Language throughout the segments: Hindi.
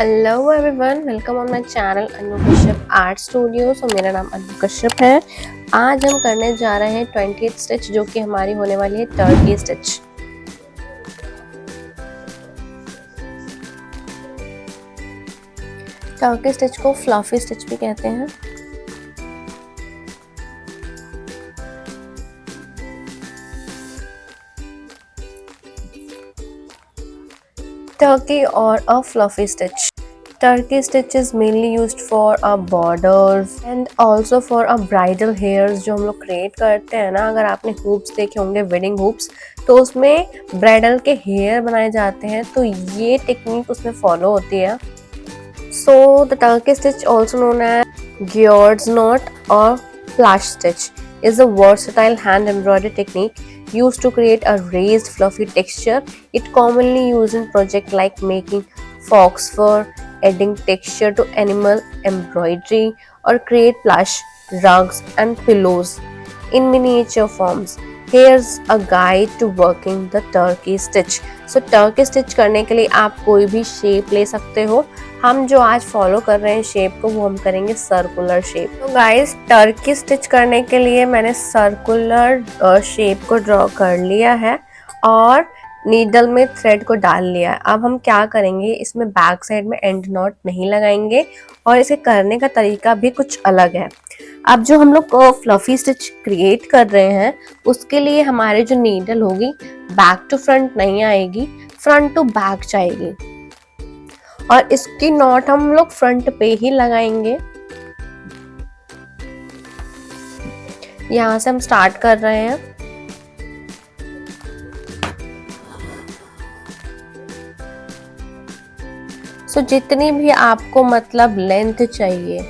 Hello everyone, welcome on my channel Anu Kashyap art studio. So मेरा नाम अनु कश्यप है। आज हम करने जा रहे हैं 20th स्टिच, जो कि हमारी होने वाली है टर्की स्टिच। टर्की स्टिच को फ्लफी स्टिच भी कहते हैं। Turkey or a fluffy stitch. Turkey stitch is mainly used for a borders and also for a bridal hairs जो हम लोग क्रिएट करते हैं ना। अगर आपने hoops देखे होंगे, wedding hoops, तो उसमें ब्राइडल के हेयर बनाए जाते हैं, तो ये टेक्निक उसमें फॉलो होती है। So the Turkey stitch, also known as George's knot or flash stitch, is a versatile hand embroidery technique used to create a raised fluffy texture. It commonly used in projects like making fox fur, adding texture to animal embroidery, or create plush, rugs and pillows in miniature forms. Here's a guide to working the turkey stitch. So turkey stitch करने के लिए आप कोई भी शेप ले सकते हो। हम जो आज फॉलो कर रहे हैं शेप को, वो हम करेंगे सर्कुलर शेप। तो गाइस, टर्की स्टिच करने के लिए मैंने सर्कुलर शेप को ड्रॉ कर लिया है और नीडल में थ्रेड को डाल लिया है। अब हम क्या करेंगे, इसमें बैक साइड में एंड नॉट नहीं लगाएंगे और इसे करने का तरीका भी कुछ अलग है। अब जो हम लोग फ्लफी स्टिच क्रिएट कर रहे हैं, उसके लिए हमारे जो नीडल होगी बैक टू फ्रंट नहीं आएगी, फ्रंट टू बैक जाएगी और इसकी नॉट हम लोग फ्रंट पे ही लगाएंगे। यहां से हम स्टार्ट कर रहे हैं। सो जितनी भी आपको मतलब लेंथ चाहिए,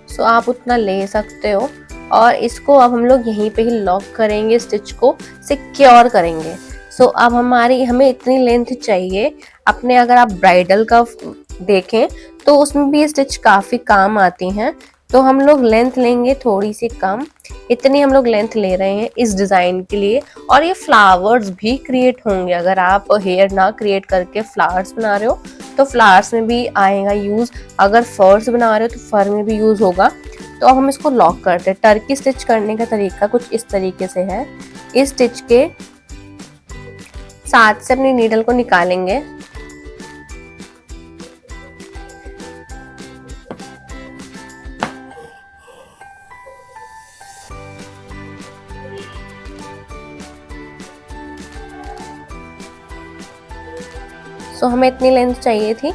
सो आप उतना ले सकते हो और इसको अब हम लोग यहीं पे ही लॉक करेंगे, स्टिच को सिक्योर करेंगे। सो अब हमें इतनी लेंथ चाहिए। अपने अगर आप ब्राइडल का देखें तो उसमें भी ये स्टिच काफी काम आती हैं, तो हम लोग लेंथ लेंगे थोड़ी सी कम। इतनी हम लोग लेंथ ले रहे हैं इस डिजाइन के लिए। और ये फ्लावर्स भी क्रिएट होंगे। अगर आप हेयर ना क्रिएट करके फ्लावर्स बना रहे हो तो फ्लावर्स में भी आएगा यूज। अगर फर्स बना रहे हो तो फर में भी यूज होगा। तो अब हम इसको लॉक करते हैं। टर्की स्टिच करने का तरीका कुछ इस तरीके से है। इस स्टिच के साथ से अपनी नीडल को निकालेंगे। सो हमें इतनी लेंथ चाहिए थी।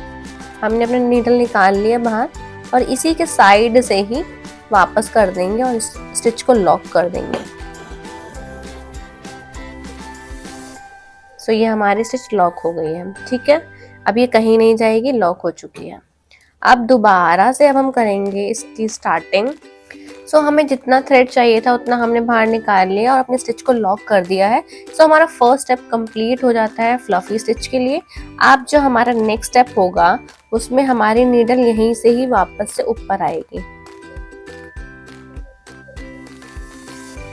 हमने अपना नीडल निकाल लिया बाहर और इसी के साइड से ही वापस कर देंगे और इस स्टिच को लॉक कर देंगे। सो ये हमारी स्टिच लॉक हो गई है। ठीक है, अब ये कहीं नहीं जाएगी, लॉक हो चुकी है। अब दोबारा से अब हम करेंगे इसकी स्टार्टिंग। सो हमें जितना थ्रेड चाहिए था उतना हमने बाहर निकाल लिया और अपने स्टिच को लॉक कर दिया है। सो हमारा फर्स्ट स्टेप कंप्लीट हो जाता है फ्लफी स्टिच के लिए। अब जो हमारा नेक्स्ट स्टेप होगा, उसमें हमारी नीडल यहीं से ही वापस से ऊपर आएगी।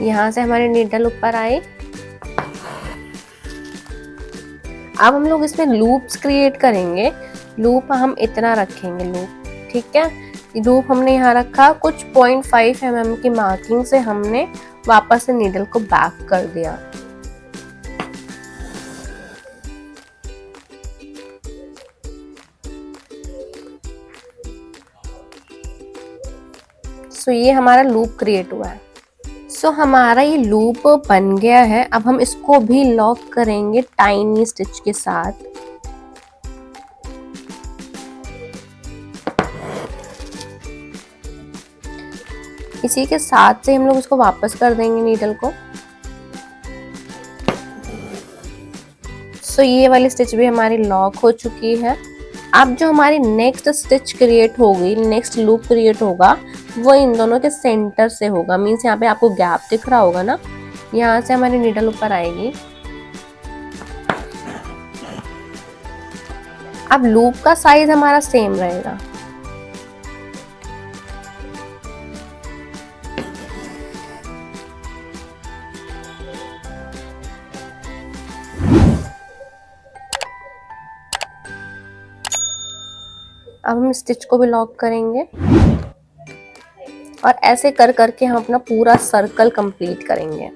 यहाँ से हमारी नीडल ऊपर आई। अब हम लोग इसमें लूप्स क्रिएट करेंगे। लूप हम इतना रखेंगे, लूप। ठीक है, लूप हमने यहाँ रखा। कुछ 0.5 mm की मार्किंग से हमने वापस से नीडल को बैक कर दिया। सो ये हमारा लूप क्रिएट हुआ है। सो हमारा ये लूप बन गया है। अब हम इसको भी लॉक करेंगे टाइनी स्टिच के साथ। इसी के साथ से हम लोग इसको वापस कर देंगे नीडल को। सो ये वाली स्टिच भी हमारी लॉक हो चुकी है। अब जो हमारी नेक्स्ट स्टिच क्रिएट होगी, नेक्स्ट लूप क्रिएट होगा, वो इन दोनों के सेंटर से होगा। मीन्स यहाँ पे आपको गैप दिख रहा होगा ना, यहाँ से हमारी नीडल ऊपर आएगी। अब लूप का साइज हमारा सेम रहेगा। अब हम स्टिच को भी लॉक करेंगे और ऐसे कर करके हम अपना पूरा सर्कल कंप्लीट करेंगे।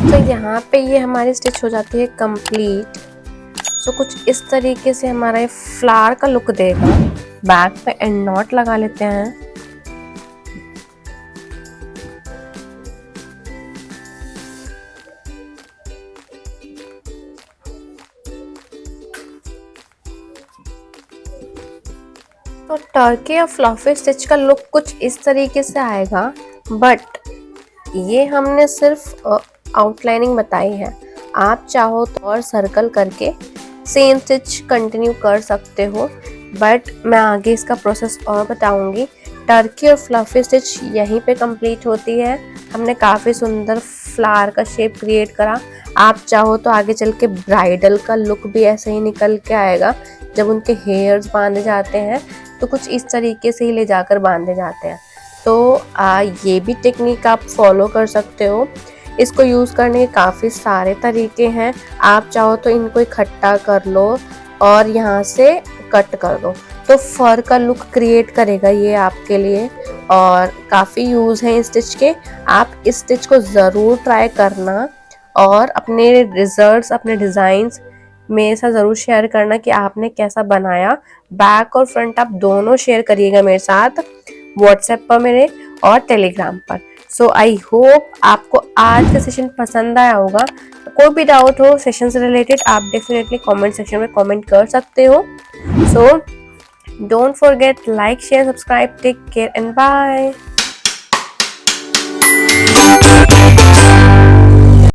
तो यहाँ पे ये हमारी स्टिच हो जाती है कंप्लीट। सो कुछ इस तरीके से हमारा ये फ्लावर का लुक देगा। बैक पे एंड नॉट लगा लेते हैं। तो टर्की या फ्लफी स्टिच का लुक कुछ इस तरीके से आएगा, बट ये हमने सिर्फ आउटलाइनिंग बताई है। आप चाहो तो और सर्कल करके सेम स्टिच कंटिन्यू कर सकते हो, बट मैं आगे इसका प्रोसेस और बताऊंगी। टर्की और फ्लफी स्टिच यहीं पे कंप्लीट होती है। हमने काफ़ी सुंदर फ्लावर का शेप क्रिएट करा। आप चाहो तो आगे चल के ब्राइडल का लुक भी ऐसे ही निकल के आएगा। जब उनके हेयर्स बांधे जाते हैं तो कुछ इस तरीके से ही ले जाकर बांधे जाते हैं। तो ये भी टेक्निक आप फॉलो कर सकते हो। इसको यूज़ करने के काफ़ी सारे तरीके हैं। आप चाहो तो इनको इकट्ठा कर लो और यहाँ से कट कर दो, तो फर का लुक क्रिएट करेगा ये आपके लिए। और काफ़ी यूज़ है इस स्टिच के। आप इस स्टिच को ज़रूर ट्राई करना और अपने रिजल्ट्स, अपने डिज़ाइंस मेरे साथ ज़रूर शेयर करना कि आपने कैसा बनाया। बैक और फ्रंट आप दोनों शेयर करिएगा मेरे साथ व्हाट्सएप पर मेरे और टेलीग्राम पर। सो आई होप आपको आज का सेशन पसंद आया होगा। कोई भी डाउट हो सेशन से रिलेटेड आप डेफिनेटली कमेंट सेक्शन में कमेंट कर सकते हो। So don't forget like share subscribe. Take care and bye.